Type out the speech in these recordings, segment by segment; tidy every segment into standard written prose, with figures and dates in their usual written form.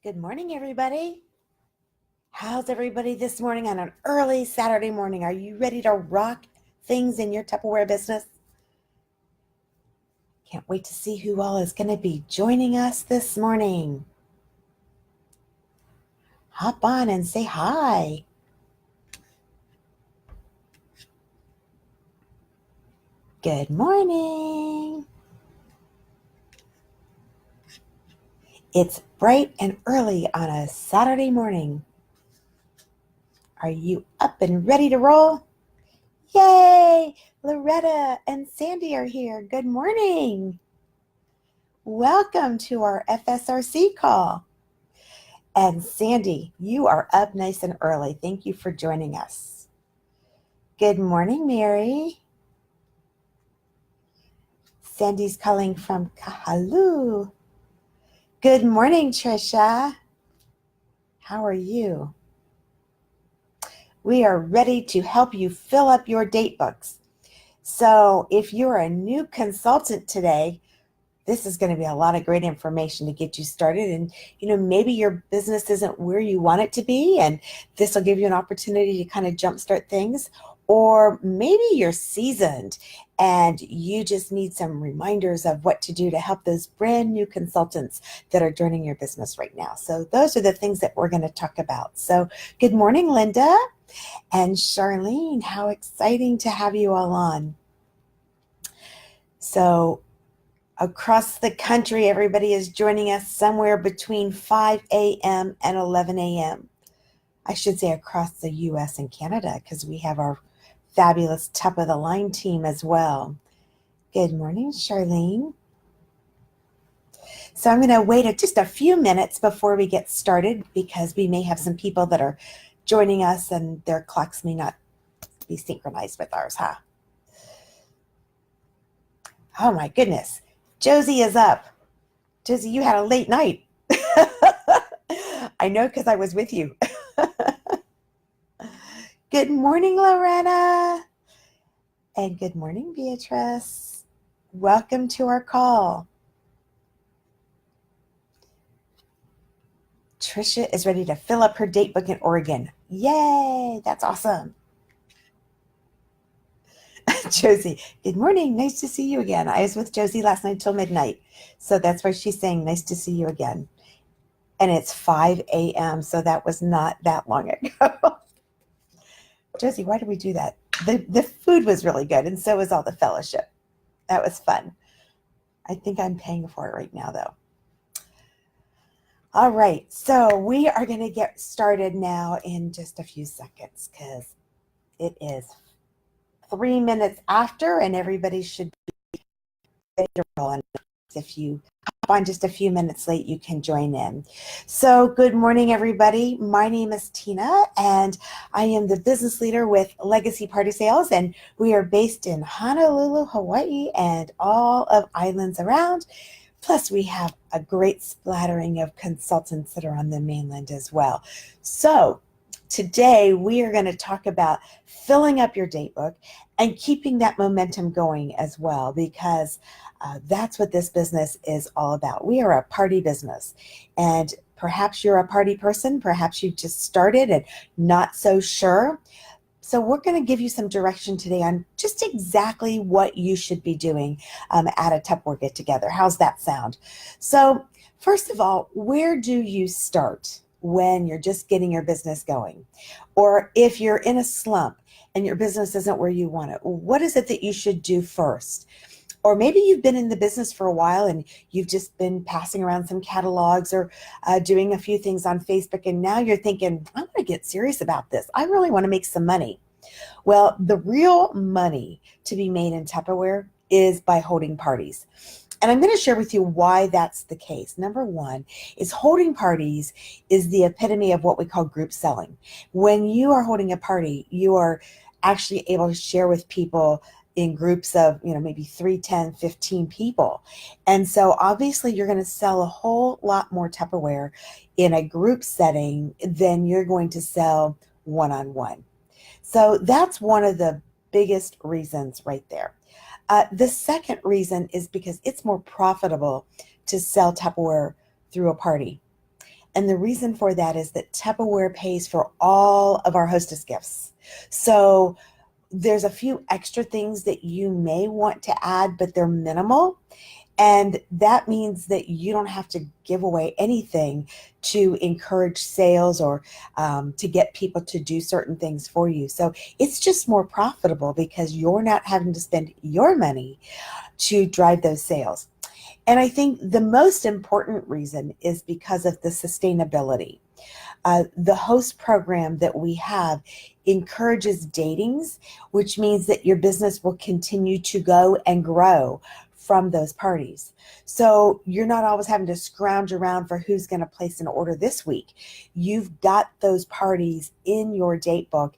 Good morning, everybody. How's everybody this morning on an early Saturday morning? Are you ready to rock things in your Tupperware business? Can't wait to see who all is going to be joining us this morning. Hop on and say hi. Good morning. It's bright and early on a Saturday morning. Are you up and ready to roll? Yay! Loretta and Sandy are here. Good morning. Welcome to our FSRC call. And Sandy, you are up nice and early. Thank you for joining us. Good morning, Mary. Sandy's calling from Kahalu. Good morning, Trisha. How are you? We are ready to help you fill up your date books. So if you're a new consultant today, this is going to be a lot of great information to get you started. And, maybe your business isn't where you want it to be, and this will give you an opportunity to kind of jumpstart things. Or maybe you're seasoned and you just need some reminders of what to do to help those brand new consultants that are joining your business right now. So those are the things that we're going to talk about. So good morning, Linda and Charlene. How exciting to have you all on. So across the country, everybody is joining us somewhere between 5 a.m. and 11 a.m. I should say across the U.S. and Canada, because we have our fabulous top of the line team as well. Good morning, Charlene. So I'm going to wait just a few minutes before we get started, because we may have some people that are joining us and their clocks may not be synchronized with ours, huh? Oh my goodness. Josie is up. Josie, you had a late night. I know, because I was with you. Good morning, Loretta. And good morning, Beatrice. Welcome to our call. Trisha is ready to fill up her date book in Oregon. Yay, that's awesome. Josie, good morning. Nice to see you again. I was with Josie last night till midnight. So that's why she's saying nice to see you again. And it's 5 a.m., so that was not that long ago. Josie, why did we do that? The food was really good, and so was all the fellowship. That was fun. I think I'm paying for it right now, though. All right, so we are going to get started now in just a few seconds, because it is 3 minutes after, and everybody should be ready to roll. And if you hop on just a few minutes late, you can join in. So good morning, everybody. My name is Tina, and I am the business leader with Legacy Party Sales, and we are based in Honolulu, Hawaii, and all of islands around. Plus, we have a great splattering of consultants that are on the mainland as well. So today we are going to talk about filling up your date book and keeping that momentum going as well, because that's what this business is all about. We are a party business, and perhaps you're a party person, perhaps you've just started and not so sure. So we're going to give you some direction today on just exactly what you should be doing at a Tupperware get-together. How's that sound? So first of all, where do you start when you're just getting your business going? Or if you're in a slump and your business isn't where you want it, what is it that you should do first? Or maybe you've been in the business for a while and you've just been passing around some catalogs or doing a few things on Facebook, and now you're thinking, I'm going to get serious about this. I really want to make some money. Well, the real money to be made in Tupperware is by holding parties. And I'm going to share with you why that's the case. Number one is holding parties is the epitome of what we call group selling. When you are holding a party, you are actually able to share with people in groups of, maybe 3, 10, 15 people. And so obviously you're going to sell a whole lot more Tupperware in a group setting than you're going to sell one-on-one. So that's one of the biggest reasons right there. The second reason is because it's more profitable to sell Tupperware through a party. And the reason for that is that Tupperware pays for all of our hostess gifts. So there's a few extra things that you may want to add, but they're minimal. And that means that you don't have to give away anything to encourage sales or to get people to do certain things for you. So it's just more profitable because you're not having to spend your money to drive those sales. And I think the most important reason is because of the sustainability. The host program that we have encourages datings, which means that your business will continue to go and grow from those parties. So you're not always having to scrounge around for who's going to place an order this week. You've got those parties in your date book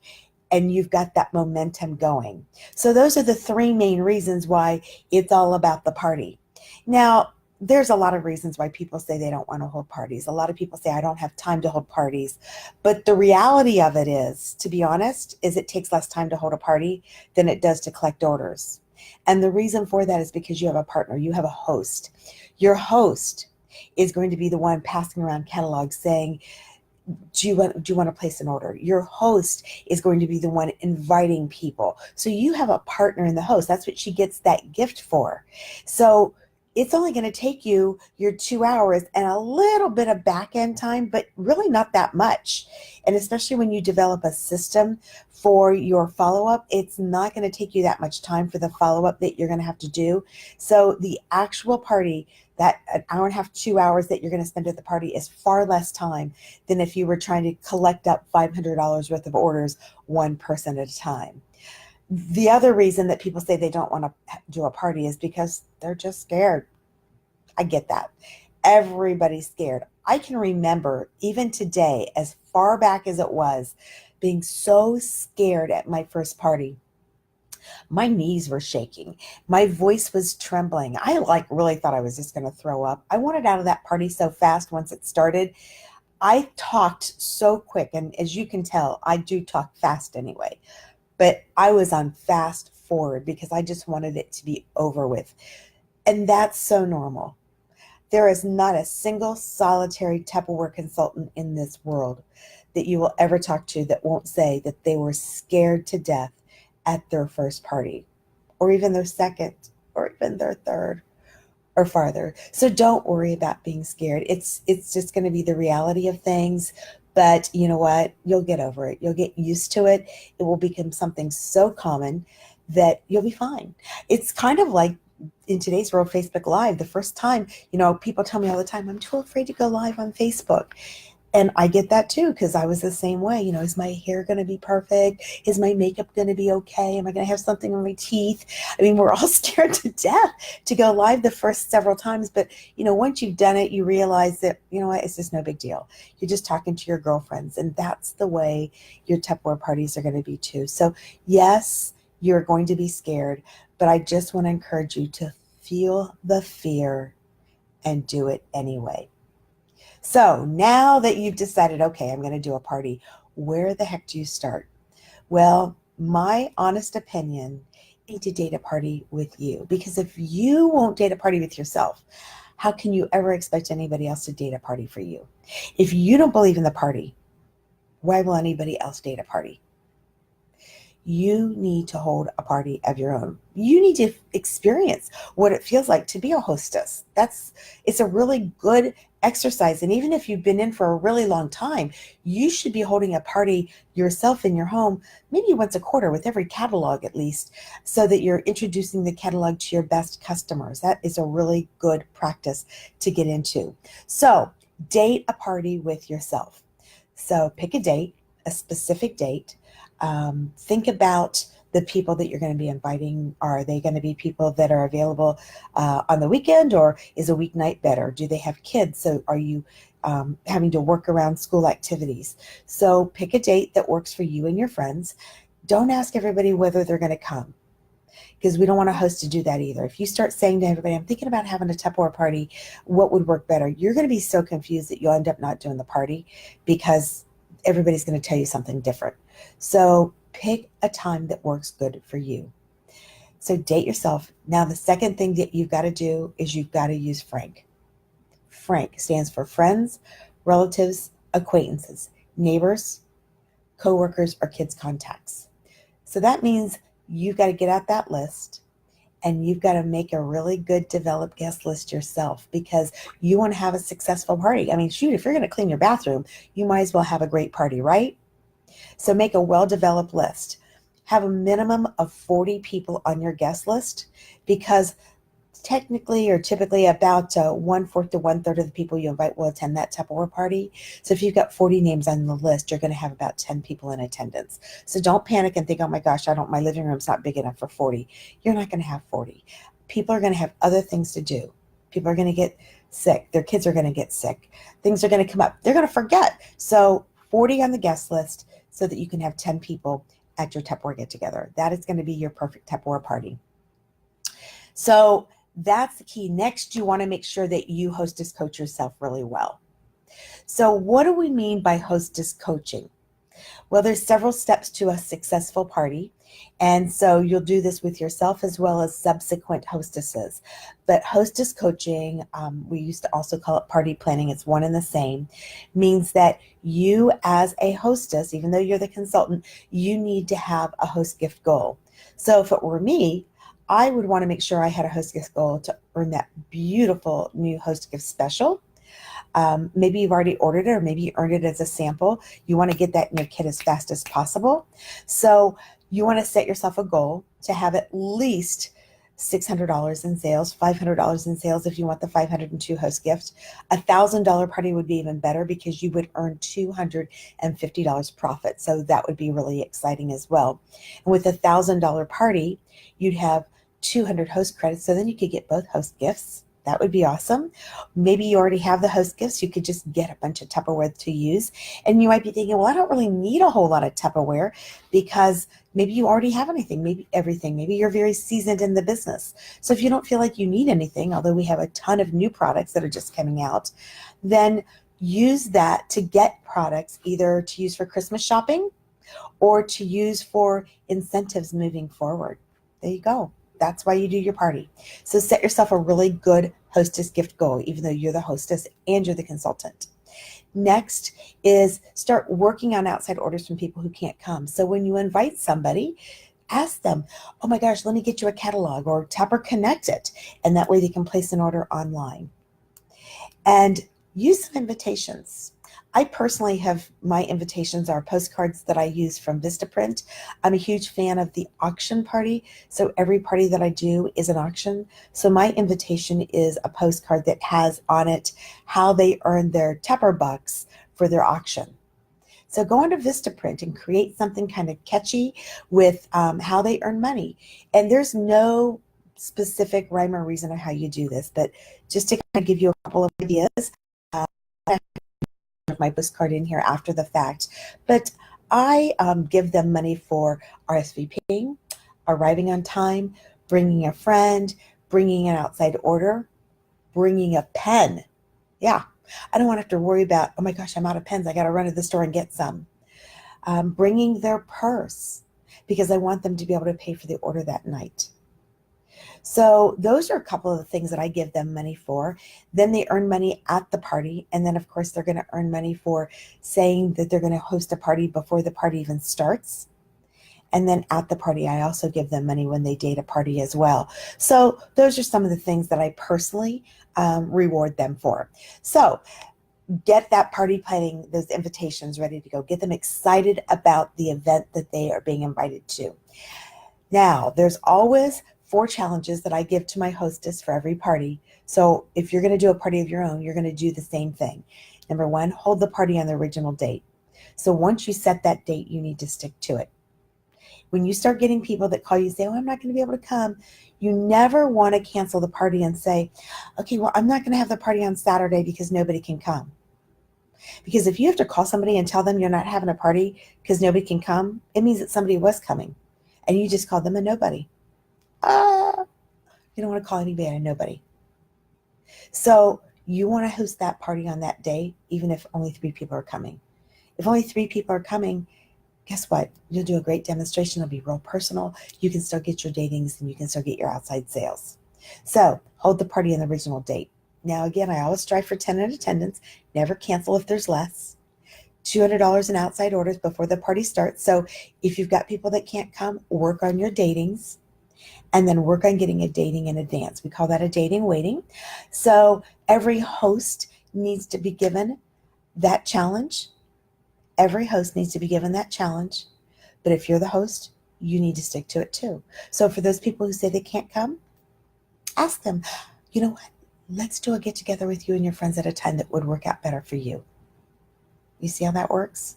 and you've got that momentum going. So those are the three main reasons why it's all about the party. Now, there's a lot of reasons why people say they don't want to hold parties. A lot of people say, I don't have time to hold parties. But the reality of it is, to be honest, is it takes less time to hold a party than it does to collect orders. And the reason for that is because you have a partner, you have a host. Your host is going to be the one passing around catalogs saying, do you want to place an order? Your host is going to be the one inviting people. So you have a partner in the host. That's what she gets that gift for. So it's only going to take you your 2 hours and a little bit of back end time, but really not that much. And especially when you develop a system for your follow-up, it's not going to take you that much time for the follow-up that you're going to have to do. So the actual party, that an hour and a half, 2 hours that you're going to spend at the party is far less time than if you were trying to collect up $500 worth of orders one person at a time. The other reason that people say they don't want to do a party is because they're just scared. I get that. Everybody's scared. I can remember even today, as far back as it was, being so scared at my first party. My knees were shaking. My voice was trembling. I really thought I was just going to throw up. I wanted out of that party so fast once it started. I talked so quick. And as you can tell, I do talk fast anyway. But I was on fast forward because I just wanted it to be over with. And that's so normal. There is not a single solitary Tupperware consultant in this world that you will ever talk to that won't say that they were scared to death at their first party, or even their second, or even their third, or farther. So don't worry about being scared. It's just going to be the reality of things. But you know what? You'll get over it. You'll get used to it. It will become something so common that you'll be fine. It's kind of like in today's world, Facebook Live. The first time, people tell me all the time, I'm too afraid to go live on Facebook. And I get that too, because I was the same way. Is my hair going to be perfect? Is my makeup going to be okay? Am I going to have something on my teeth? I mean, we're all scared to death to go live the first several times. But, once you've done it, you realize that, what, it's just no big deal. You're just talking to your girlfriends. And that's the way your Tupperware parties are going to be too. So yes, you're going to be scared, but I just want to encourage you to feel the fear and do it anyway. So now that you've decided, okay, I'm going to do a party, where the heck do you start? Well, my honest opinion, you need to date a party with you. Because if you won't date a party with yourself, how can you ever expect anybody else to date a party for you? If you don't believe in the party, why will anybody else date a party? You need to hold a party of your own. You need to experience what it feels like to be a hostess. It's a really good exercise. And even if you've been in for a really long time, you should be holding a party yourself in your home, maybe once a quarter with every catalog at least, so that you're introducing the catalog to your best customers. That is a really good practice to get into. So date a party with yourself. So pick a date, a specific date. Think about the people that you're going to be inviting. Are they going to be people that are available on the weekend, or is a weeknight better? Do they have kids? So are you having to work around school activities? So pick a date that works for you and your friends. Don't ask everybody whether they're going to come, because we don't want a host to do that either. If you start saying to everybody, I'm thinking about having a Tupperware party, what would work better? You're going to be so confused that you'll end up not doing the party because everybody's going to tell you something different. So pick a time that works good for you. So date yourself. Now, the second thing that you've got to do is you've got to use Frank. Frank stands for Friends, relatives, acquaintances, neighbors, coworkers, or kids' contacts. So that means you've got to get out that list and you've got to make a really good developed guest list yourself because you want to have a successful party. I mean, shoot, if you're going to clean your bathroom, you might as well have a great party, right? So make a well-developed list. Have a minimum of 40 people on your guest list because technically or typically about 1/4 to 1/3 of the people you invite will attend that Tupperware party. So if you've got 40 names on the list, you're going to have about 10 people in attendance. So don't panic and think, oh my gosh, my living room's not big enough for 40. You're not going to have 40. People are going to have other things to do. People are going to get sick. Their kids are going to get sick. Things are going to come up. They're going to forget. So 40 on the guest list so that you can have 10 people at your Tupperware get together. That is going to be your perfect Tupperware party. So that's the key. Next, you want to make sure that you hostess coach yourself really well. So what do we mean by hostess coaching? Well, there's several steps to a successful party. And so you'll do this with yourself as well as subsequent hostesses. But hostess coaching, we used to also call it party planning, it's one and the same, means that you as a hostess, even though you're the consultant, you need to have a host gift goal. So if it were me, I would want to make sure I had a host gift goal to earn that beautiful new host gift special. Maybe you've already ordered it or maybe you earned it as a sample. You want to get that in your kit as fast as possible. So you want to set yourself a goal to have at least $600 in sales, $500 in sales if you want the 502 host gift. $1,000 party would be even better because you would earn $250 profit. So that would be really exciting as well. And with a $1,000 party, you'd have 200 host credits. So then you could get both host gifts. That would be awesome. Maybe you already have the host gifts. You could just get a bunch of Tupperware to use. And you might be thinking, well, I don't really need a whole lot of Tupperware because maybe you already have anything, maybe everything. Maybe you're very seasoned in the business. So if you don't feel like you need anything, although we have a ton of new products that are just coming out, then use that to get products either to use for Christmas shopping or to use for incentives moving forward. There you go. That's why you do your party. So set yourself a really good hostess gift goal, even though you're the hostess and you're the consultant. Next is start working on outside orders from people who can't come. So when you invite somebody, ask them, oh my gosh, let me get you a catalog or Tupper Connect it. And that way they can place an order online. And use some invitations. I personally have, my invitations are postcards that I use from Vistaprint. I'm a huge fan of the auction party. So every party that I do is an auction. So my invitation is a postcard that has on it how they earn their Tupper bucks for their auction. So go onto Vistaprint and create something kind of catchy with how they earn money. And there's no specific rhyme or reason on how you do this, but just to kind of give you a couple of ideas, my postcard in here after the fact, but I give them money for RSVPing, arriving on time, bringing a friend, bringing an outside order, bringing a pen. Yeah, I don't want to have to worry about, oh my gosh, I'm out of pens. I got to run to the store and get some. Bringing their purse because I want them to be able to pay for the order that night. So those are a couple of the things that I give them money for. Then they earn money at the party. And then, of course, they're going to earn money for saying that they're going to host a party before the party even starts. And then at the party, I also give them money when they date a party as well. So those are some of the things that I personally reward them for. So get that party planning, those invitations ready to go. Get them excited about the event that they are being invited to. Now, there's always 4 challenges that I give to my hostess for every party. So if you're going to do a party of your own, you're going to do the same thing. Number 1, hold the party on the original date. So once you set that date, you need to stick to it. When you start getting people that call you and say, oh, I'm not going to be able to come, you never want to cancel the party and say, okay, well, I'm not going to have the party on Saturday because nobody can come. Because if you have to call somebody and tell them you're not having a party because nobody can come, it means that somebody was coming and you just called them a nobody. You don't want to call anybody a nobody. So you want to host that party on that day, even if only 3 people are coming. If only 3 people are coming, guess what? You'll do a great demonstration. It'll be real personal. You can still get your datings and you can still get your outside sales. So hold the party on the original date. Now, again, I always strive for 10 in attendance, never cancel if there's less. $200 in outside orders before the party starts. So if you've got people that can't come, work on your datings and then work on getting a dating in advance. We call that a dating waiting. So every host needs to be given that challenge. Every host needs to be given that challenge. But if you're the host, you need to stick to it too. So for those people who say they can't come, ask them, you know what? Let's do a get together with you and your friends at a time that would work out better for you. You see how that works?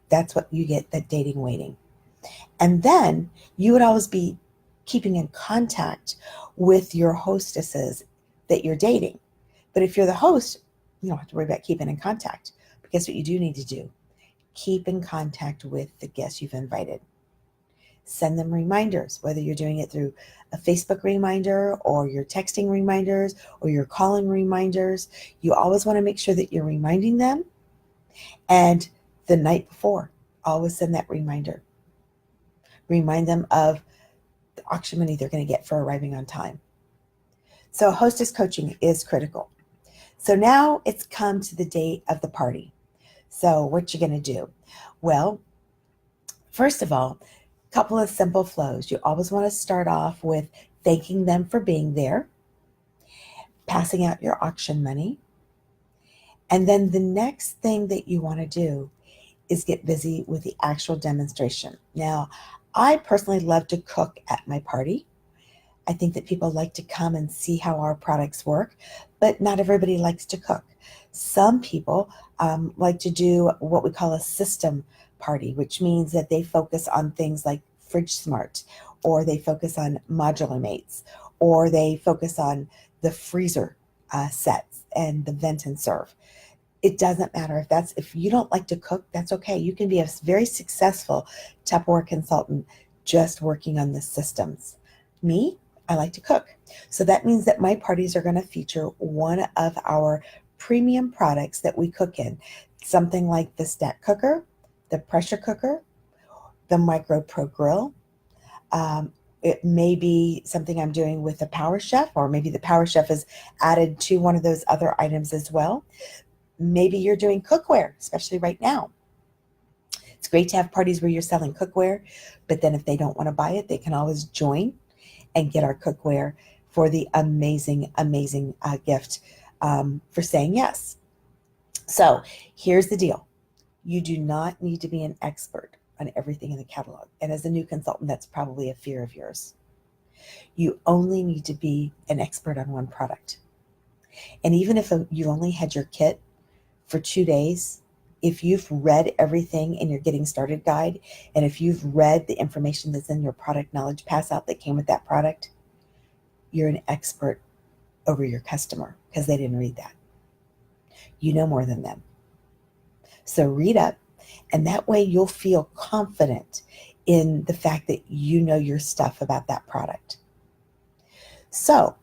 That's what you get, that dating waiting. And then you would always be keeping in contact with your hostesses that you're dating. But if you're the host, you don't have to worry about keeping in contact. But guess what you do need to do? Keep in contact with the guests you've invited. Send them reminders, whether you're doing it through a Facebook reminder or you're texting reminders or you're calling reminders. You always want to make sure that you're reminding them. And the night before, always send that reminder. Remind them of the auction money they're going to get for arriving on time. So hostess coaching is critical. So now it's come to the day of the party. So what you going to do? Well, first of all, a couple of simple flows. You always want to start off with thanking them for being there, passing out your auction money. And then the next thing that you want to do is get busy with the actual demonstration. Now, I personally love to cook at my party. I think that people like to come and see how our products work, but not everybody likes to cook. Some people like to do what we call a system party, which means that they focus on things like Fridge Smart, or they focus on Modular Mates, or they focus on the freezer sets and the vent and serve. It doesn't matter if you don't like to cook, that's okay. You can be a very successful Tupperware consultant just working on the systems. Me, I like to cook. So that means that my parties are going to feature one of our premium products that we cook in. Something like the Stack Cooker, the Pressure Cooker, the Micro Pro Grill. It may be something I'm doing with the Power Chef, or maybe the Power Chef is added to one of those other items as well. Maybe you're doing cookware, especially right now. It's great to have parties where you're selling cookware, but then if they don't want to buy it, they can always join and get our cookware for the amazing, amazing gift for saying yes. So here's the deal. You do not need to be an expert on everything in the catalog. And as a new consultant, that's probably a fear of yours. You only need to be an expert on one product. And even if you only had your kit for 2 days, if you've read everything in your Getting Started guide, and if you've read the information that's in your product knowledge pass out that came with that product, you're an expert over your customer because they didn't read that. You know more than them. So read up, and that way you'll feel confident in the fact that you know your stuff about that product. So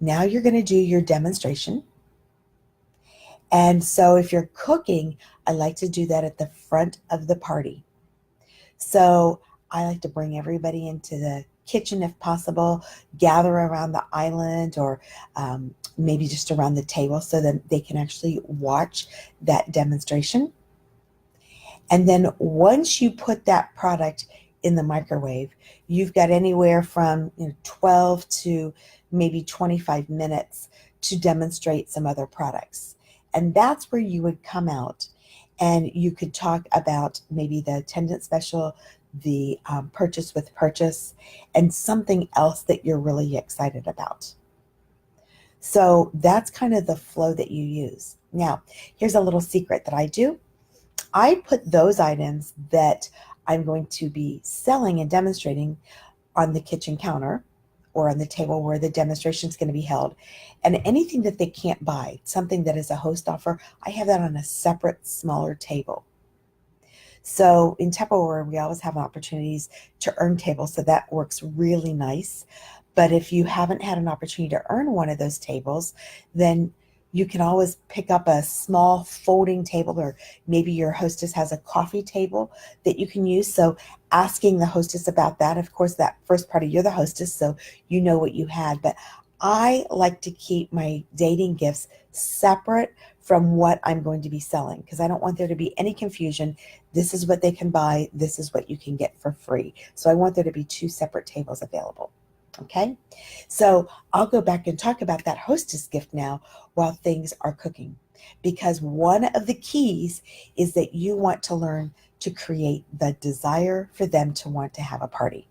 now you're going to do your demonstration. And so if you're cooking, I like to do that at the front of the party. So I like to bring everybody into the kitchen if possible, gather around the island, or maybe just around the table so that they can actually watch that demonstration. And then once you put that product in the microwave, you've got anywhere from 12 to maybe 25 minutes to demonstrate some other products. And that's where you would come out and you could talk about maybe the attendant special, the purchase with purchase, and something else that you're really excited about. So that's kind of the flow that you use. Now, here's a little secret that I do. I put those items that I'm going to be selling and demonstrating on the kitchen counter or on the table where the demonstration is going to be held. And anything that they can't buy, something that is a host offer, I have that on a separate, smaller table. So in Tupperware, we always have opportunities to earn tables, so that works really nice. But if you haven't had an opportunity to earn one of those tables, then you can always pick up a small folding table, or maybe your hostess has a coffee table that you can use. So asking the hostess about that, of course, that first party, you're the hostess, so you know what you had. But I like to keep my dating gifts separate from what I'm going to be selling because I don't want there to be any confusion. This is what they can buy, this is what you can get for free. So I want there to be two separate tables available. Okay, so I'll go back and talk about that hostess gift now while things are cooking. Because one of the keys is that you want to learn to create the desire for them to want to have a party.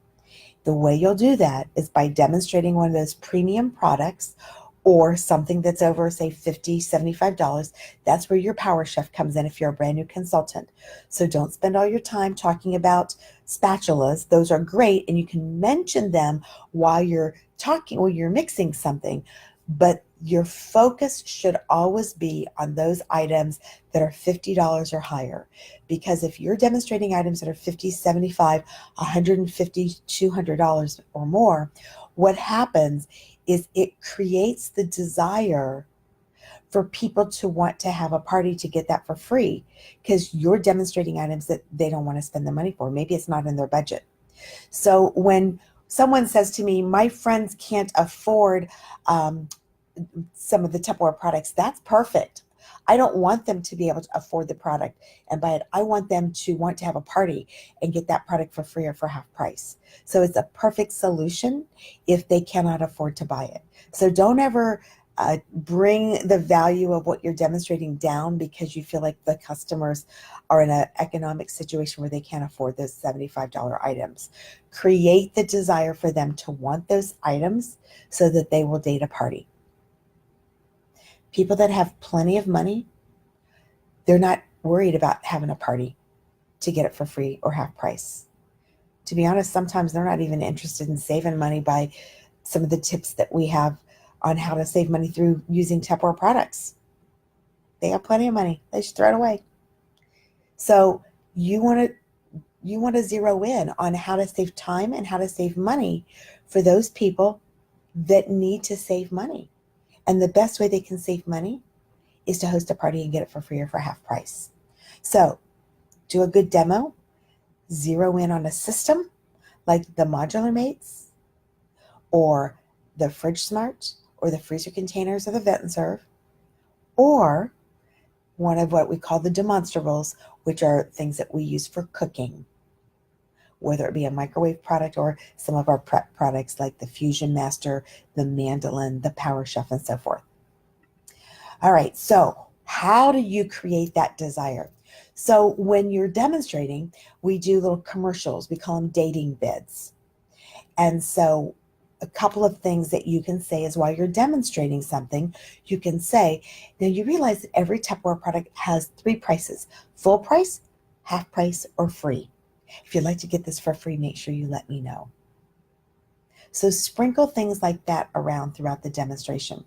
The way you'll do that is by demonstrating one of those premium products or something that's over, say, $50, $75. That's where your Power Chef comes in if you're a brand new consultant. So don't spend all your time talking about spatulas. Those are great, and you can mention them while you're talking, while you're mixing something. But your focus should always be on those items that are $50 or higher. Because if you're demonstrating items that are $50, $75, $150, $200 or more, what happens is it creates the desire for people to want to have a party to get that for free because you're demonstrating items that they don't want to spend the money for. Maybe it's not in their budget. So when someone says to me, my friends can't afford some of the Tupperware products, that's perfect. I don't want them to be able to afford the product and buy it. I want them to want to have a party and get that product for free or for half price. So it's a perfect solution if they cannot afford to buy it. So don't ever bring the value of what you're demonstrating down because you feel like the customers are in an economic situation where they can't afford those $75 items. Create the desire for them to want those items so that they will date a party. People that have plenty of money, they're not worried about having a party to get it for free or half price. To be honest, sometimes they're not even interested in saving money by some of the tips that we have on how to save money through using Tupperware products. They have plenty of money. They should throw it away. So you want to zero in on how to save time and how to save money for those people that need to save money. And the best way they can save money is to host a party and get it for free or for half price. So do a good demo, zero in on a system like the Modular Mates or the Fridge Smart or the freezer containers or the Vent and Serve, or one of what we call the demonstrables, which are things that we use for cooking, whether it be a microwave product or some of our prep products like the Fusion Master, the Mandolin, the Power Chef, and so forth. All right, so how do you create that desire? So when you're demonstrating, we do little commercials. We call them dating bids. And so a couple of things that you can say is while you're demonstrating something, you can say, now you realize that every Tupperware product has three prices: full price, half price, or free. If you'd like to get this for free, make sure you let me know. So sprinkle things like that around throughout the demonstration.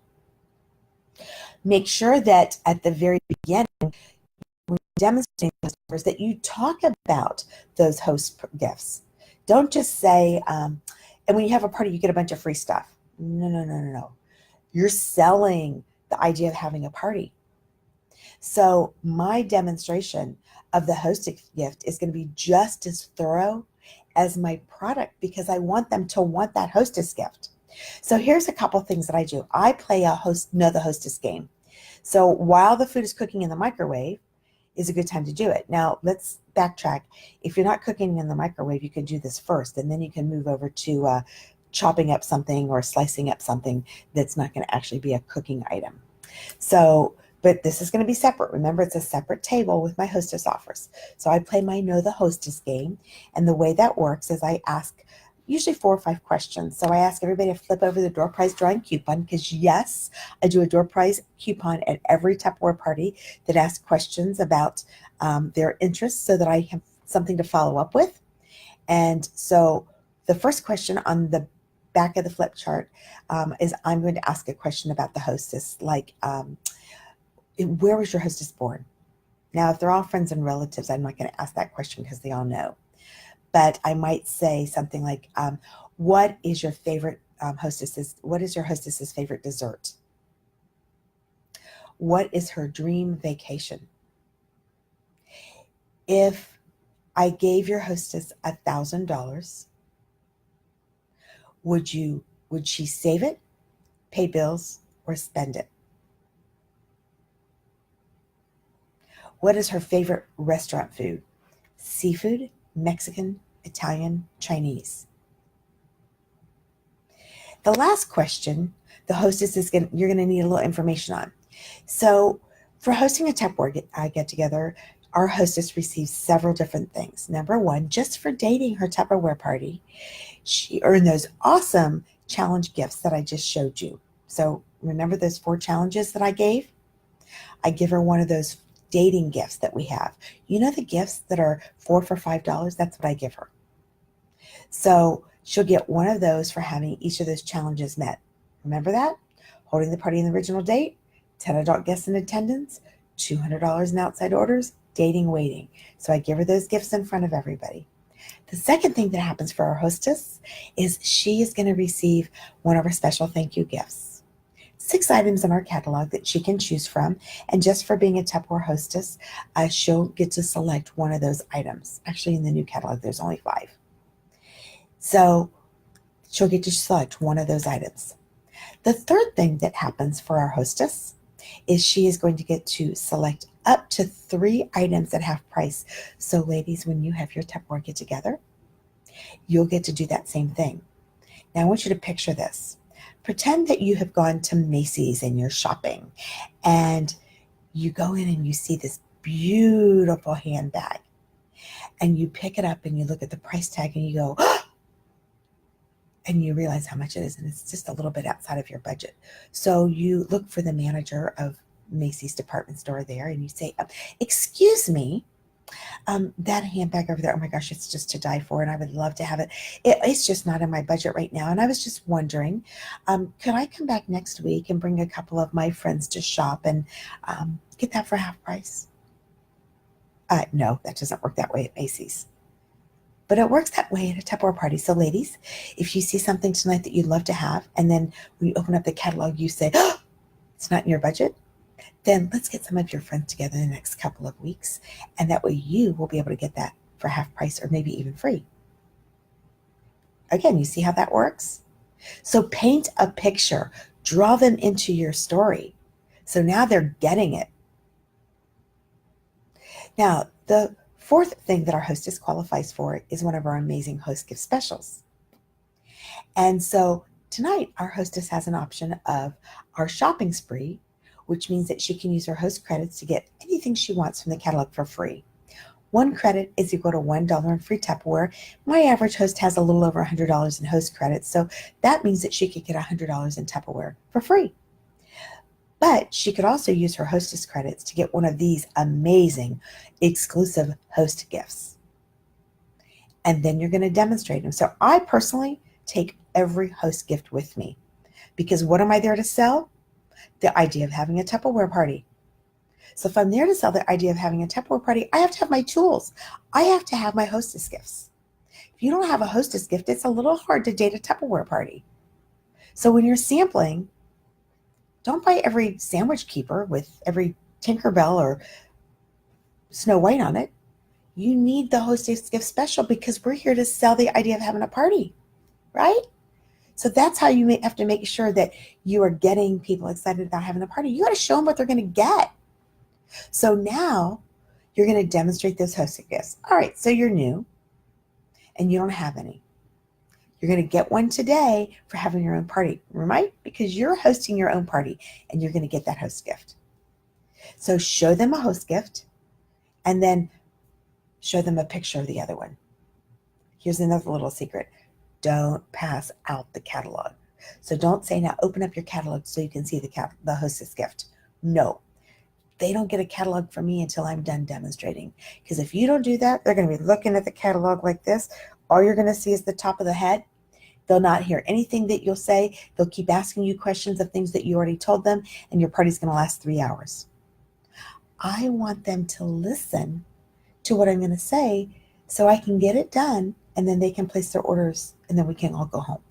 Make sure that at the very beginning, when you're demonstrating customers, that you talk about those host gifts. Don't just say, and when you have a party, you get a bunch of free stuff. No, no, no, no, no. You're selling the idea of having a party. So my demonstration of the hostess gift is going to be just as thorough as my product because I want them to want that hostess gift. So here's a couple things that I do. I play a know the hostess game. So while the food is cooking in the microwave is a good time to do it. Now let's backtrack. If you're not cooking in the microwave, you can do this first, and then you can move over to chopping up something or slicing up something that's not going to actually be a cooking item. So, but this is going to be separate. Remember, it's a separate table with my hostess offers. So I play my Know the Hostess game. And the way that works is I ask usually 4 or 5 questions. So I ask everybody to flip over the door prize drawing coupon because, yes, I do a door prize coupon at every Tupperware party that asks questions about their interests so that I have something to follow up with. And so the first question on the back of the flip chart is I'm going to ask a question about the hostess, like, where was your hostess born? Now, if they're all friends and relatives, I'm not going to ask that question because they all know. But I might say something like, what is your favorite what is your hostess's favorite dessert? What is her dream vacation? If I gave your hostess $1,000, would she save it pay bills, or spend it? What is her favorite restaurant food? Seafood, Mexican, Italian, Chinese? The last question, the hostess you're going to need a little information on. So for hosting a Tupperware get together, our hostess receives several different things. Number one, just for dating her Tupperware party, she earned those awesome challenge gifts that I just showed you. So remember those 4 challenges that I gave? I give her one of those dating gifts that we have. You know the gifts that are 4 for $5? That's what I give her. So she'll get one of those for having each of those challenges met. Remember that? Holding the party in the original date, 10 adult guests in attendance, $200 in outside orders, dating waiting. So I give her those gifts in front of everybody. The second thing that happens for our hostess is she is going to receive one of our special thank you gifts. 6 items in our catalog that she can choose from. And just for being a Tupperware hostess, she'll get to select one of those items. Actually, in the new catalog, there's only 5. So she'll get to select one of those items. The third thing that happens for our hostess is she is going to get to select up to 3 items at half price. So ladies, when you have your Tupperware get together, you'll get to do that same thing. Now I want you to picture this. Pretend that you have gone to Macy's and you're shopping, and you go in and you see this beautiful handbag, and you pick it up and you look at the price tag and you go, and you realize how much it is, and it's just a little bit outside of your budget. So you look for the manager of Macy's department store there and you say, excuse me, that handbag over there, oh my gosh, it's just to die for, and I would love to have it. It's just not in my budget right now, and I was just wondering, could I come back next week and bring a couple of my friends to shop and get that for half price? No, that doesn't work that way at Macy's. But it works that way at a Tupperware party. So ladies, if you see something tonight that you'd love to have, and then when you open up the catalog, you say, oh, it's not in your budget, then let's get some of your friends together in the next couple of weeks. And that way you will be able to get that for half price or maybe even free. Again, you see how that works? So paint a picture, draw them into your story. So now they're getting it. Now, the fourth thing that our hostess qualifies for is one of our amazing host gift specials. And so tonight, our hostess has an option of our shopping spree, which means that she can use her host credits to get anything she wants from the catalog for free. 1 credit is equal to $1 in free Tupperware. My average host has a little over $100 in host credits, so that means that she could get $100 in Tupperware for free. But she could also use her hostess credits to get one of these amazing exclusive host gifts. And then you're going to demonstrate them. So I personally take every host gift with me, because what am I there to sell? The idea of having a Tupperware party. So if I'm there to sell the idea of having a Tupperware party, I have to have my tools. I have to have my hostess gifts. If you don't have a hostess gift, it's a little hard to date a Tupperware party. So when you're sampling, don't buy every sandwich keeper with every Tinkerbell or Snow White on it. You need the hostess gift special, because we're here to sell the idea of having a party, right? So that's how you have to make sure that you are getting people excited about having a party. You got to show them what they're going to get. So now you're going to demonstrate those hostess gifts. All right, so you're new and you don't have any. You're going to get one today for having your own party, right? Because you're hosting your own party and you're going to get that host gift. So show them a host gift and then show them a picture of the other one. Here's another little secret. Don't pass out the catalog. So don't say, now open up your catalog so you can see the hostess gift. No, they don't get a catalog from me until I'm done demonstrating. Because if you don't do that, they're going to be looking at the catalog like this. All you're going to see is the top of the head. They'll not hear anything that you'll say. They'll keep asking you questions of things that you already told them, and your party's going to last 3 hours. I want them to listen to what I'm going to say so I can get it done, and then they can place their orders, and then we can all go home.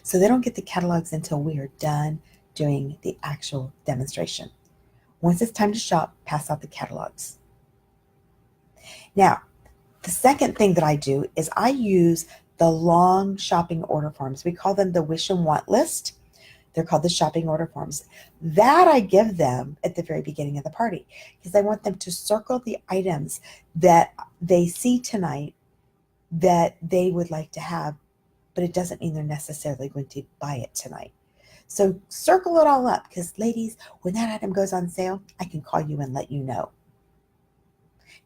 So they don't get the catalogs until we are done doing the actual demonstration. Once it's time to shop, pass out the catalogs. Now, the second thing that I do is I use the long shopping order forms. We call them the wish and want list. They're called the shopping order forms. That I give them at the very beginning of the party because I want them to circle the items that they see tonight that they would like to have, but it doesn't mean they're necessarily going to buy it tonight. So circle it all up because, ladies, when that item goes on sale, I can call you and let you know.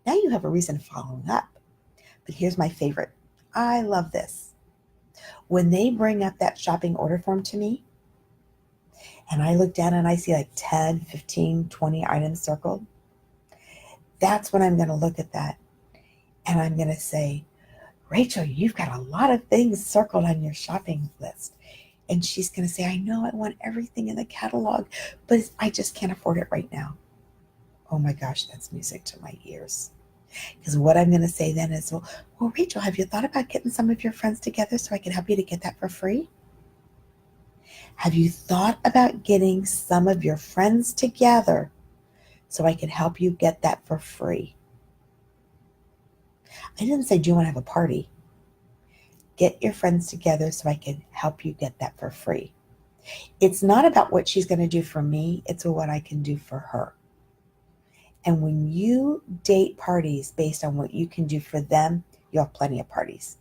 Now you have a reason following up. But here's my favorite. I love this. When they bring up that shopping order form to me, and I look down and I see like 10, 15, 20 items circled, that's when I'm going to look at that. And I'm going to say, Rachel, you've got a lot of things circled on your shopping list. And she's going to say, I know I want everything in the catalog, but I just can't afford it right now. Oh my gosh, that's music to my ears. Because what I'm going to say then is, well, Rachel, have you thought about getting some of your friends together so I can help you to get that for free? Have you thought about getting some of your friends together so I can help you get that for free? I didn't say, do you want to have a party? Get your friends together so I can help you get that for free. It's not about what she's going to do for me. It's what I can do for her. And when you date parties based on what you can do for them, you'll have plenty of parties.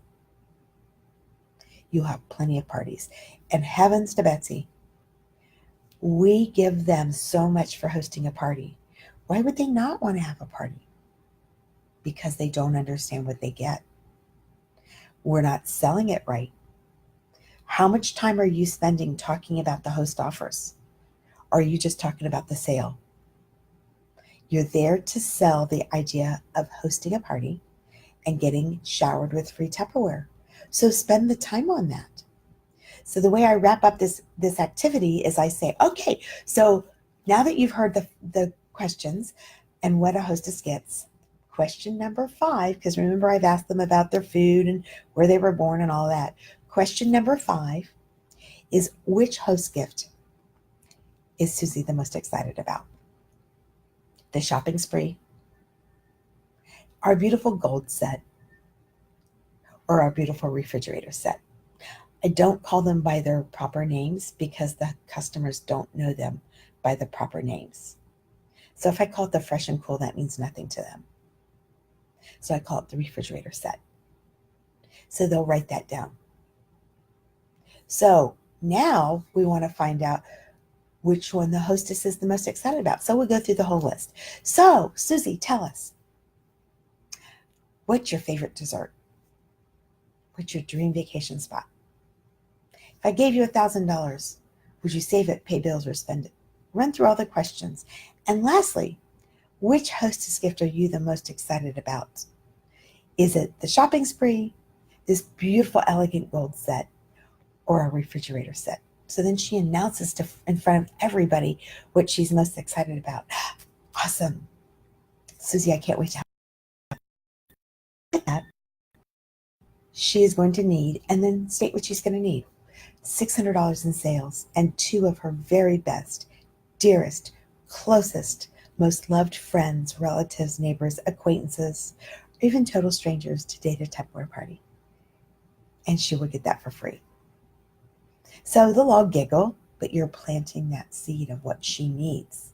You have plenty of parties. And heavens to Betsy, we give them so much for hosting a party. Why would they not want to have a party? Because they don't understand what they get. We're not selling it right. How much time are you spending talking about the host offers? Or are you just talking about the sale? You're there to sell the idea of hosting a party and getting showered with free Tupperware. So spend the time on that. So the way I wrap up this activity is I say, okay, so now that you've heard the questions and what a hostess gets, question number 5, because remember I've asked them about their food and where they were born and all that. Question number 5 is, which host gift is Susie the most excited about? The shopping spree, our beautiful gold set, or our beautiful refrigerator set? I don't call them by their proper names because the customers don't know them by the proper names. So if I call it the fresh and cool, that means nothing to them. So I call it the refrigerator set. So they'll write that down. So now we want to find out which one the hostess is the most excited about. So we'll go through the whole list. So Susie, tell us, what's your favorite dessert? What's your dream vacation spot? If I gave you $1,000, would you save it, pay bills, or spend it? Run through all the questions. And lastly, which hostess gift are you the most excited about? Is it the shopping spree, this beautiful, elegant gold set, or a refrigerator set? So then she announces in front of everybody what she's most excited about. Awesome. Susie, I can't wait to have that. She is going to need, and then state what she's going to need. $600 in sales and 2 of her very best, dearest, closest, most loved friends, relatives, neighbors, acquaintances, or even total strangers to date a Tupperware party. And she will get that for free. So they'll all giggle, but you're planting that seed of what she needs.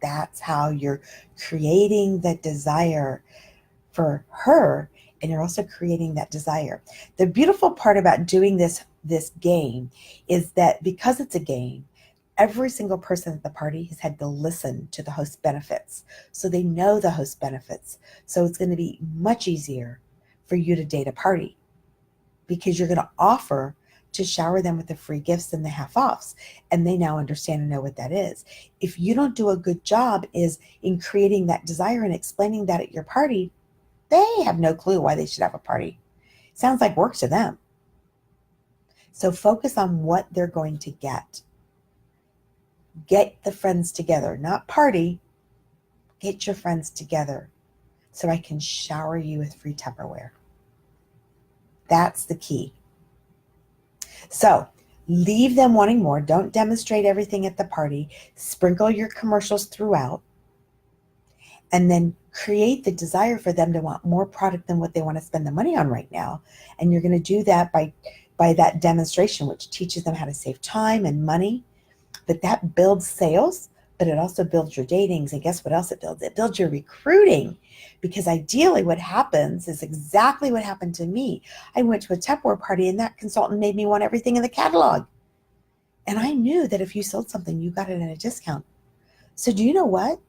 That's how you're creating the desire for her, and you're also creating that desire. The beautiful part about doing this game is that because it's a game, every single person at the party has had to listen to the host benefits. So they know the host benefits. So it's going to be much easier for you to date a party because you're going to offer to shower them with the free gifts and the half offs. And they now understand and know what that is. If you don't do a good job in creating that desire and explaining that at your party, they have no clue why they should have a party. Sounds like work to them. So focus on what they're going to get. Get the friends together, not party. Get your friends together so I can shower you with free Tupperware. That's the key. So leave them wanting more. Don't demonstrate everything at the party. Sprinkle your commercials throughout. And then create the desire for them to want more product than what they want to spend the money on right now. And you're going to do that by by that demonstration, which teaches them how to save time and money. But that builds sales, but it also builds your datings. And guess what else it builds? It builds your recruiting. Because ideally what happens is exactly what happened to me. I went to a Tupperware party and that consultant made me want everything in the catalog. And I knew that if you sold something, you got it at a discount. So do you know what?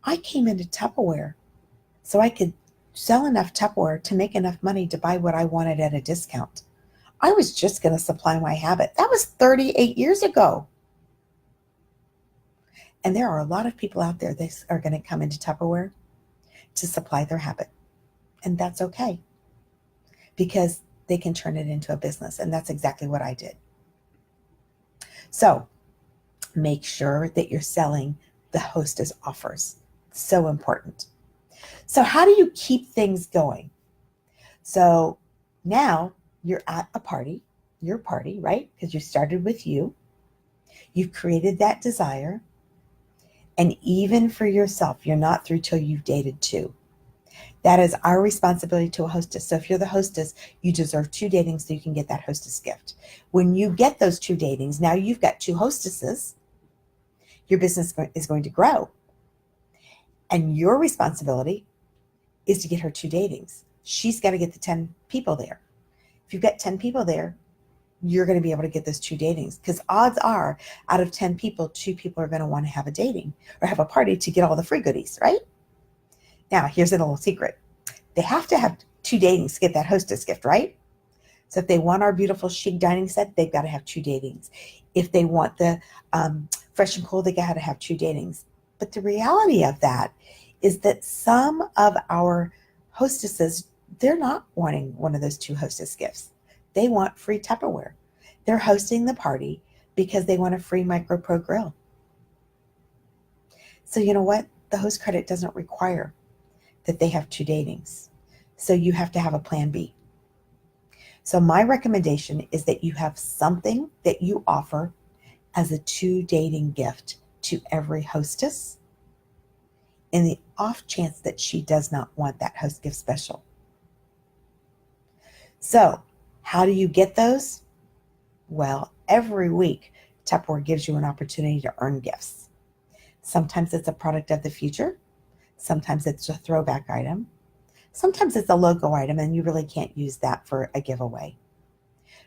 I came into Tupperware so I could sell enough Tupperware to make enough money to buy what I wanted at a discount. I was just going to supply my habit. That was 38 years ago. And there are a lot of people out there that are going to come into Tupperware to supply their habit. And that's okay because they can turn it into a business. And that's exactly what I did. So make sure that you're selling the hostess offers. So important. So how do you keep things going? So now you're at a party, your party, right? Because you started with you. You've created that desire. And even for yourself, you're not through till you've dated two. That is our responsibility to a hostess. So if you're the hostess, you deserve 2 datings so you can get that hostess gift. When you get those 2 datings, now you've got 2 hostesses. Your business is going to grow. And your responsibility is to get her 2 datings. She's got to get the 10 people there. If you've got 10 people there, you're going to be able to get those 2 datings because odds are out of 10 people, 2 people are going to want to have a dating or have a party to get all the free goodies, right? Now, here's a little secret. They have to have 2 datings to get that hostess gift, right? So if they want our beautiful chic dining set, they've got to have 2 datings. If they want the fresh and cool, they got to have 2 datings. But the reality of that is that some of our hostesses, they're not wanting one of those 2 hostess gifts. They want free Tupperware. They're hosting the party because they want a free Micro Pro grill. So you know what? The host credit doesn't require that they have 2 datings. So you have to have a plan B. So my recommendation is that you have something that you offer as a 2 dating gift to every hostess in the off chance that she does not want that host gift special. So how do you get those? Well, every week, Tupperware gives you an opportunity to earn gifts. Sometimes it's a product of the future. Sometimes it's a throwback item. Sometimes it's a logo item and you really can't use that for a giveaway.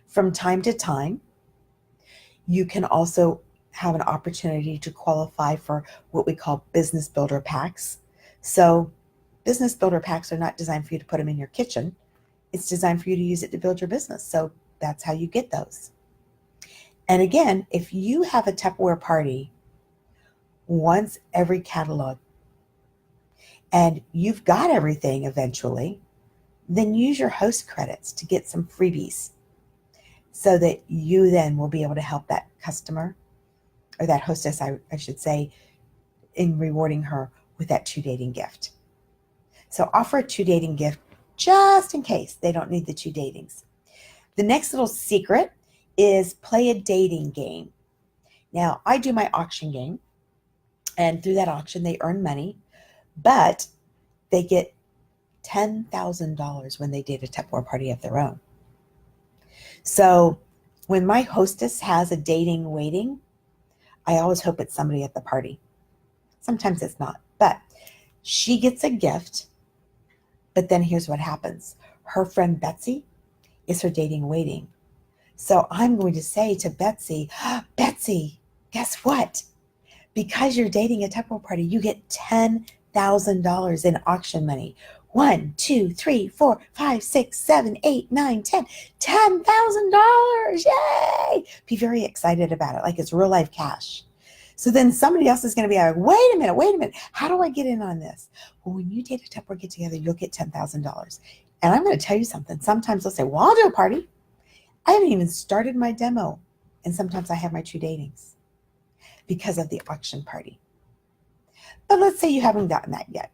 From time to time, you can also have an opportunity to qualify for what we call business builder packs. So business builder packs are not designed for you to put them in your kitchen. It's designed for you to use it to build your business. So that's how you get those. And again, if you have a Tupperware party once every catalog and you've got everything eventually, then use your host credits to get some freebies so that you then will be able to help that customer or that hostess, I should say, in rewarding her with that 2 dating gift. So offer a 2 dating gift just in case they don't need the 2 datings. The next little secret is play a dating game. Now, I do my auction game, and through that auction, they earn money, but they get $10,000 when they date a Tupperware party of their own. So when my hostess has a dating waiting, I always hope it's somebody at the party. Sometimes it's not, but she gets a gift, but then here's what happens. Her friend Betsy is her dating waiting. So I'm going to say to Betsy, Betsy, guess what? Because you're dating a Tupperware party, you get $10,000 in auction money. 1, 2, 3, 4, 5, 6, 7, 8, 9, 10. $10,000. Yay! Be very excited about it, like it's real life cash. So then somebody else is going to be like, wait a minute. How do I get in on this? Well, when you date a Tupperware get together, you'll get $10,000. And I'm going to tell you something. Sometimes they'll say, well, I'll do a party. I haven't even started my demo. And sometimes I have my 2 datings because of the auction party. But let's say you haven't gotten that yet.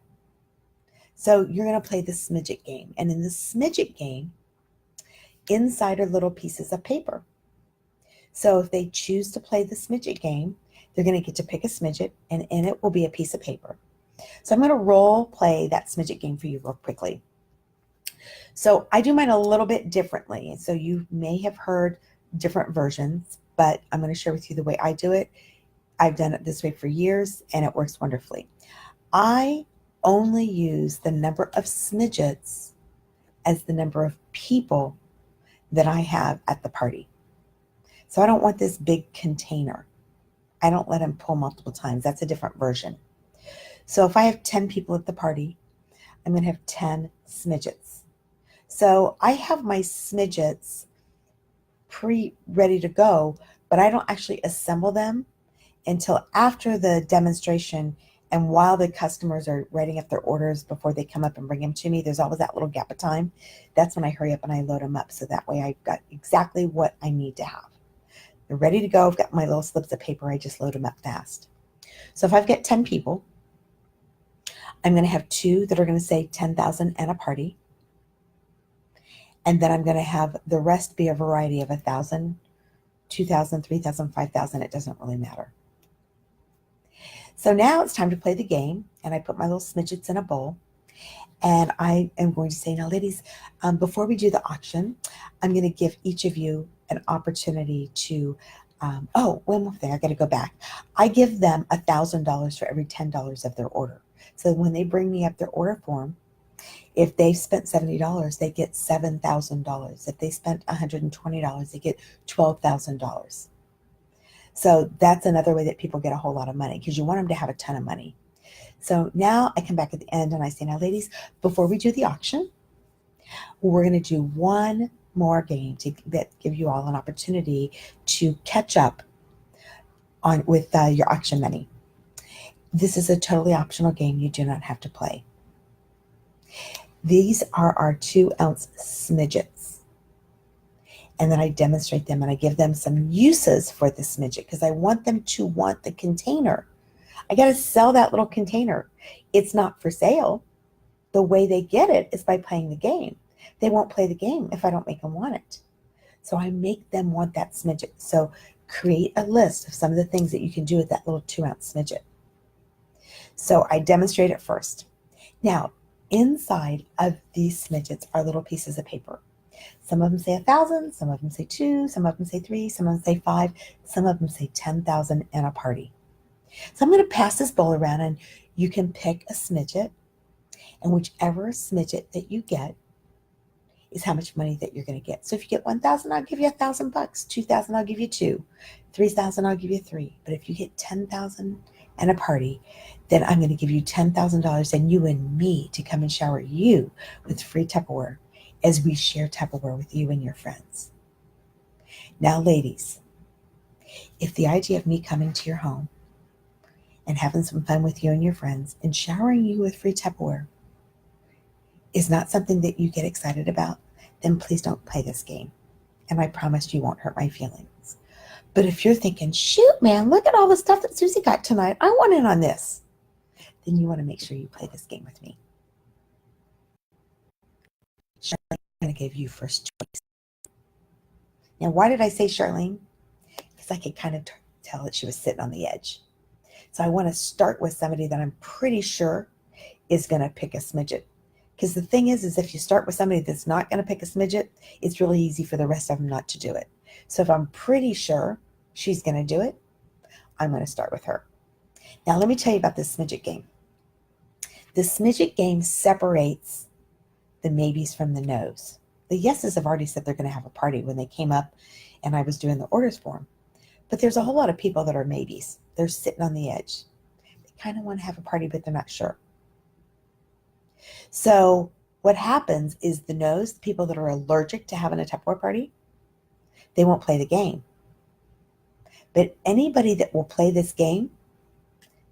So you're going to play the smidget game. And in the smidget game, inside are little pieces of paper. So if they choose to play the smidget game, they're going to get to pick a smidget, and in it will be a piece of paper. So I'm going to role play that smidget game for you real quickly. So I do mine a little bit differently. So you may have heard different versions, but I'm going to share with you the way I do it. I've done it this way for years and it works wonderfully. I only use the number of smidgets as the number of people that I have at the party. So I don't want this big container. I don't let them pull multiple times. That's a different version. So if I have 10 people at the party, I'm going to have 10 smidgets. So I have my smidgets ready to go, but I don't actually assemble them until after the demonstration and while the customers are writing up their orders before they come up and bring them to me. There's always that little gap of time. That's when I hurry up and I load them up, so that way I've got exactly what I need to have. They're ready to go. I've got my little slips of paper. I just load them up fast. So if I've got 10 people, I'm going to have 2 that are going to say 10,000 and a party. And then I'm going to have the rest be a variety of 1,000, 2,000, 3,000, 5,000. It doesn't really matter. So now it's time to play the game, and I put my little smidgets in a bowl, and I am going to say, now ladies, before we do the auction, I'm going to give each of you an opportunity to, one more thing, I got to go back. I give them $1,000 for every $10 of their order. So when they bring me up their order form, if they spent $70, they get $7,000. If they spent $120, they get $12,000. So that's another way that people get a whole lot of money, because you want them to have a ton of money. So now I come back at the end and I say, now ladies, before we do the auction, we're going to do one more game to give you all an opportunity to catch up with your auction money. This is a totally optional game. You do not have to play. These are our 2-ounce smidgets. And then I demonstrate them and I give them some uses for the smidget, because I want them to want the container. I got to sell that little container. It's not for sale. The way they get it is by playing the game. They won't play the game if I don't make them want it. So I make them want that smidget. So create a list of some of the things that you can do with that little 2-ounce smidget. So I demonstrate it first. Now, inside of these smidgets are little pieces of paper. Some of them say 1,000, some of them say 2, some of them say 3, some of them say 5, some of them say 10,000 and a party. So I'm going to pass this bowl around, and you can pick a smidget, and whichever smidget that you get is how much money that you're going to get. So if you get 1,000, I'll give you $1,000. 2,000, I'll give you 2. 3,000, I'll give you 3. But if you get 10,000 and a party, then I'm going to give you $10,000 and you and me to come and shower you with free Tupperware as we share Tupperware with you and your friends. Now, ladies, if the idea of me coming to your home and having some fun with you and your friends and showering you with free Tupperware is not something that you get excited about, then please don't play this game. And I promise you won't hurt my feelings. But if you're thinking, shoot, man, look at all the stuff that Susie got tonight, I want in on this, then you want to make sure you play this game with me. Charlene, I'm going to give you first choice. Now, why did I say Charlene? Because I could kind of tell that she was sitting on the edge. So I want to start with somebody that I'm pretty sure is going to pick a smidget. Because the thing is if you start with somebody that's not going to pick a smidget, it's really easy for the rest of them not to do it. So if I'm pretty sure she's going to do it, I'm going to start with her. Now let me tell you about this smidget game. The smidget game separates the maybes from the no's. The yeses have already said they're going to have a party when they came up and I was doing the orders for them. But there's a whole lot of people that are maybes. They're sitting on the edge. They kind of want to have a party, but they're not sure. So what happens is the no's, the people that are allergic to having a Tupperware party, they won't play the game. But anybody that will play this game,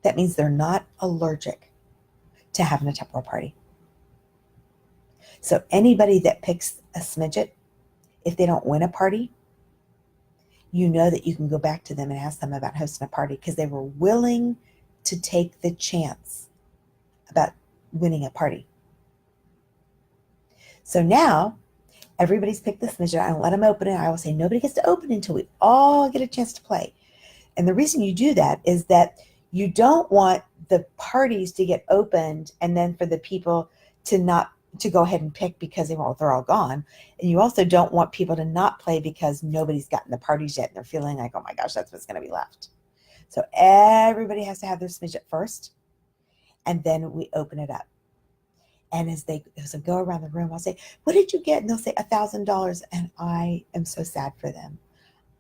that means they're not allergic to having a Tupperware party. So anybody that picks a smidget, if they don't win a party, you know that you can go back to them and ask them about hosting a party because they were willing to take the chance about winning a party. So now everybody's picked the smidget. I don't let them open it. I will say nobody gets to open it until we all get a chance to play. And the reason you do that is that you don't want the parties to get opened and then for the people to not to go ahead and pick because they're all gone. And you also don't want people to not play because nobody's gotten the parties yet and they're feeling like, oh my gosh, that's what's going to be left. So everybody has to have their smidget first, and then we open it up. And as they go around the room, I'll say, what did you get? And they'll say $1,000. And I am so sad for them.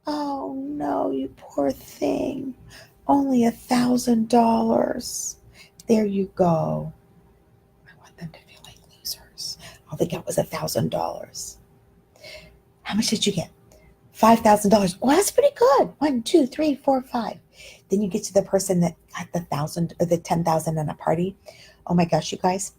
Oh no, you poor thing. Only $1,000. There you go. I want them to feel like losers. All they got was $1,000. How much did you get? $5,000. Well, that's pretty good. 1, 2, 3, 4, 5. Then you get to the person that got the 1,000 or the 10,000 in a party. Oh my gosh, you guys.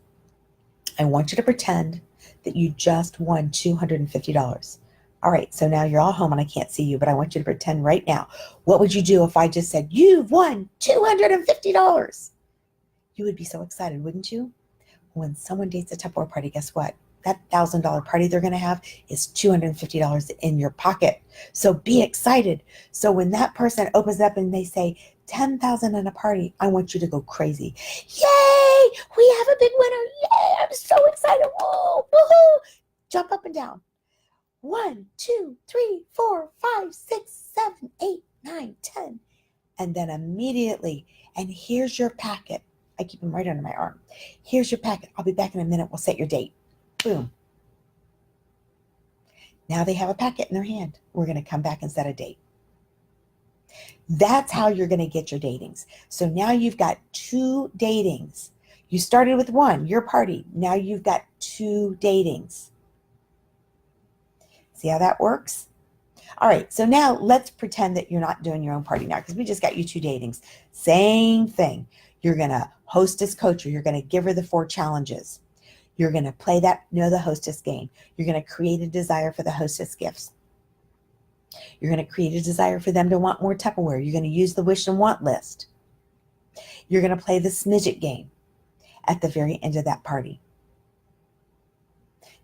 I want you to pretend that you just won $250. All right, so now you're all home and I can't see you, but I want you to pretend right now. What would you do if I just said, you've won $250? You would be so excited, wouldn't you? When someone dates a Tupperware party, guess what? That $1,000 party they're going to have is $250 in your pocket. So be excited. So when that person opens up and they say 10,000 in a party, I want you to go crazy. Yay! We have a big winner. Yay! I'm so excited. Whoa! Woohoo! Jump up and down. 1, 2, 3, 4, 5, 6, 7, 8, 9, 10. And then immediately, and here's your packet. I keep them right under my arm. Here's your packet. I'll be back in a minute. We'll set your date. Boom. Now they have a packet in their hand. We're going to come back and set a date. That's how you're going to get your datings. So now you've got 2 datings. You started with 1, your party. Now you've got 2 datings. See how that works? All right, so now let's pretend that you're not doing your own party now because we just got you 2 datings. Same thing. You're going to hostess coach her. You're going to give her the 4 challenges. You're going to play that know the hostess game. You're going to create a desire for the hostess gifts. You're going to create a desire for them to want more Tupperware. You're going to use the wish and want list. You're going to play the smidget game at the very end of that party.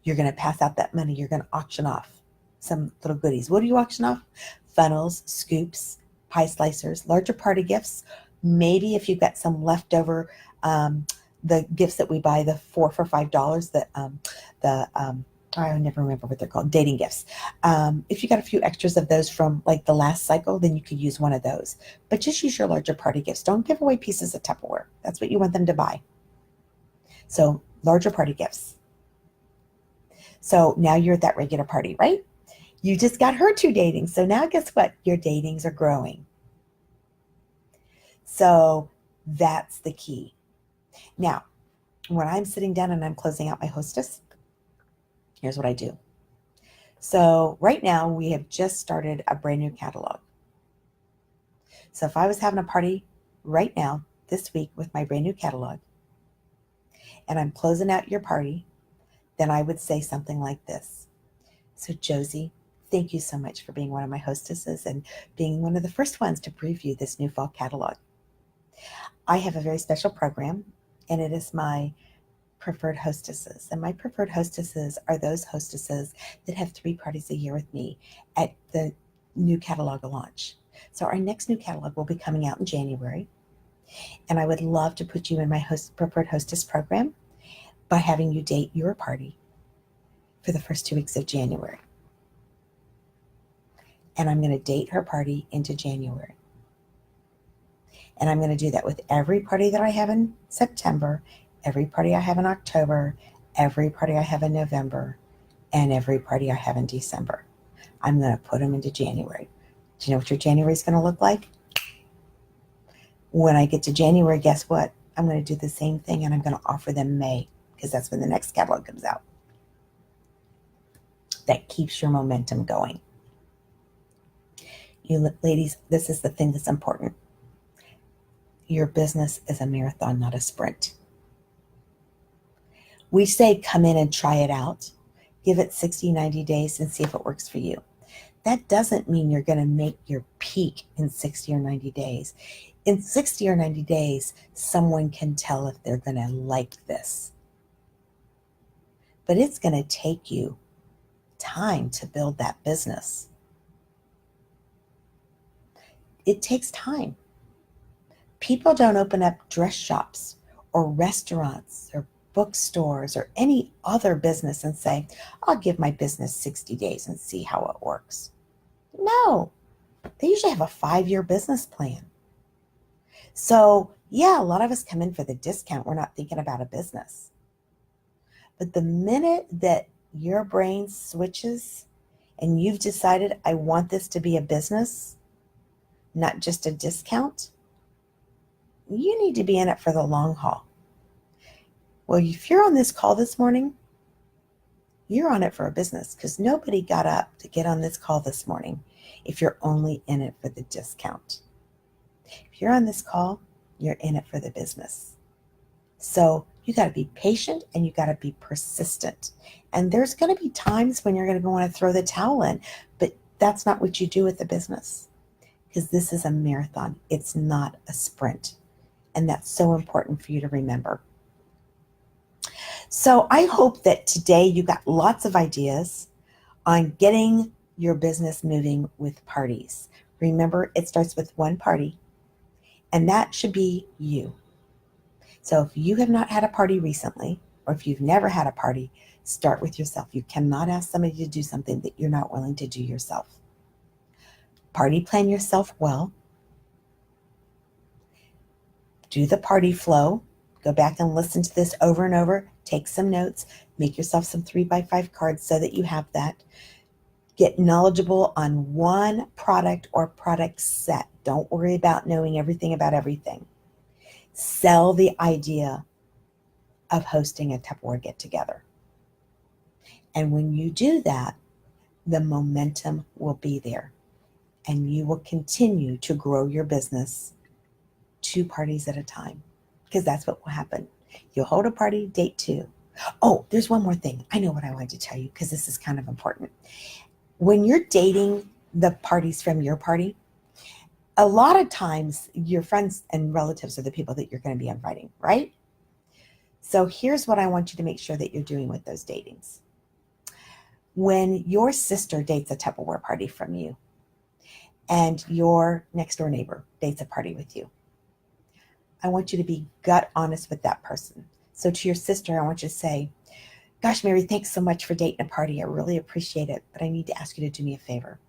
You're going to pass out that money. You're going to auction off some little goodies. What do you auction off? Funnels, scoops, pie slicers, larger party gifts. Maybe if you've got some leftover, the gifts that we buy, the 4 for $5, I never remember what they're called, dating gifts. If you got a few extras of those from like the last cycle, then you could use one of those. But just use your larger party gifts. Don't give away pieces of Tupperware. That's what you want them to buy. So larger party gifts. So now you're at that regular party, right? You just got her 2 datings. So now guess what? Your datings are growing. So that's the key. Now, when I'm sitting down and I'm closing out my hostess, here's what I do. So right now we have just started a brand new catalog. So if I was having a party right now, this week with my brand new catalog, and I'm closing out your party, then I would say something like this. So Josie, thank you so much for being one of my hostesses and being one of the first ones to preview this new fall catalog. I have a very special program, and it is my preferred hostesses. And my preferred hostesses are those hostesses that have 3 parties a year with me at the new catalog launch. So our next new catalog will be coming out in January. And I would love to put you in my preferred hostess program by having you date your party for the first 2 weeks of January. And I'm going to date her party into January. And I'm going to do that with every party that I have in September, every party I have in October, every party I have in November, and every party I have in December. I'm going to put them into January. Do you know what your January is going to look like? When I get to January, guess what? I'm going to do the same thing, and I'm going to offer them May because that's when the next catalog comes out. That keeps your momentum going. You ladies, this is the thing that's important. Your business is a marathon, not a sprint. We say come in and try it out. Give it 60, 90 days and see if it works for you. That doesn't mean you're going to make your peak in 60 or 90 days. In 60 or 90 days, someone can tell if they're going to like this. But it's going to take you time to build that business. It takes time. People don't open up dress shops or restaurants or bookstores or any other business and say, I'll give my business 60 days and see how it works. No, they usually have a 5-year business plan. So yeah, a lot of us come in for the discount. We're not thinking about a business. But the minute that your brain switches and you've decided, I want this to be a business, not just a discount, you need to be in it for the long haul. Well, if you're on this call this morning, you're on it for a business, because nobody got up to get on this call this morning if you're only in it for the discount. If you're on this call, you're in it for the business. So you got to be patient and you got to be persistent. And there's going to be times when you're going to want to throw the towel in, but that's not what you do with the business, because this is a marathon. It's not a sprint. And that's so important for you to remember. So I hope that today you got lots of ideas on getting your business moving with parties. Remember, it starts with one party, and that should be you. So if you have not had a party recently, or if you've never had a party, start with yourself. You cannot ask somebody to do something that you're not willing to do yourself. Party plan yourself well. Do the party flow. Go back and listen to this over and over. Take some notes. Make yourself some 3x5 cards so that you have that. Get knowledgeable on one product or product set. Don't worry about knowing everything about everything. Sell the idea of hosting a Tupperware get-together. And when you do that, the momentum will be there, and you will continue to grow your business 2 parties at a time, because that's what will happen. You'll hold a party, date 2. Oh, there's one more thing. I know what I wanted to tell you, because this is kind of important. When you're dating the parties from your party, a lot of times your friends and relatives are the people that you're going to be inviting, right? So here's what I want you to make sure that you're doing with those datings. When your sister dates a Tupperware party from you, and your next door neighbor dates a party with you, I want you to be gut honest with that person. So to your sister, I want you to say, gosh, Mary, thanks so much for dating a party. I really appreciate it, but I need to ask you to do me a favor.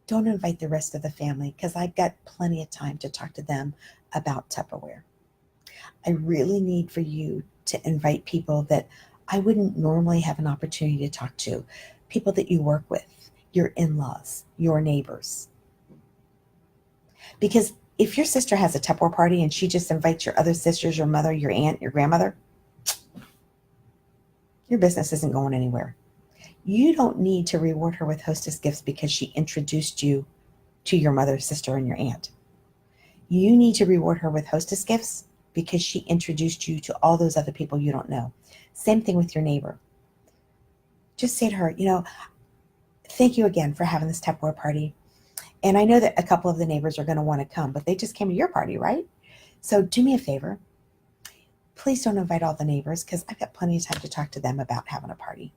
Don't invite the rest of the family, because I've got plenty of time to talk to them about Tupperware. I really need for you to invite people that I wouldn't normally have an opportunity to talk to, people that you work with, your in-laws, your neighbors. Because if your sister has a Tupperware party and she just invites your other sisters, your mother, your aunt, your grandmother, your business isn't going anywhere. You don't need to reward her with hostess gifts because she introduced you to your mother, sister, and your aunt. You need to reward her with hostess gifts because she introduced you to all those other people you don't know. Same thing with your neighbor. Just say to her, thank you again for having this Tupperware party. And I know that a couple of the neighbors are going to want to come, but they just came to your party, right? So do me a favor. Please don't invite all the neighbors, because I've got plenty of time to talk to them about having a party.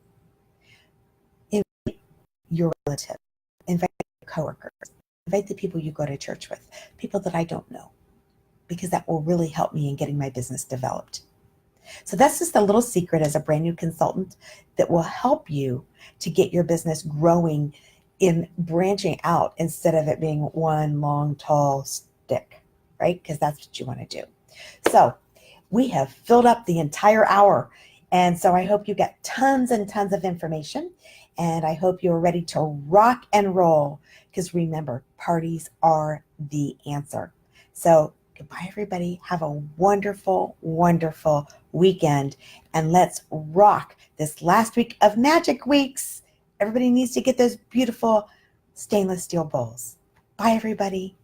Invite your relative. Invite your coworkers. Invite the people you go to church with, people that I don't know, because that will really help me in getting my business developed. So that's just a little secret as a brand new consultant that will help you to get your business growing in branching out instead of it being one long, tall stick, right? Because that's what you want to do. So we have filled up the entire hour. And so I hope you get tons and tons of information. And I hope you're ready to rock and roll. Because remember, parties are the answer. So goodbye, everybody. Have a wonderful, wonderful weekend. And let's rock this last week of Magic Weeks. Everybody needs to get those beautiful stainless steel bowls. Bye, everybody.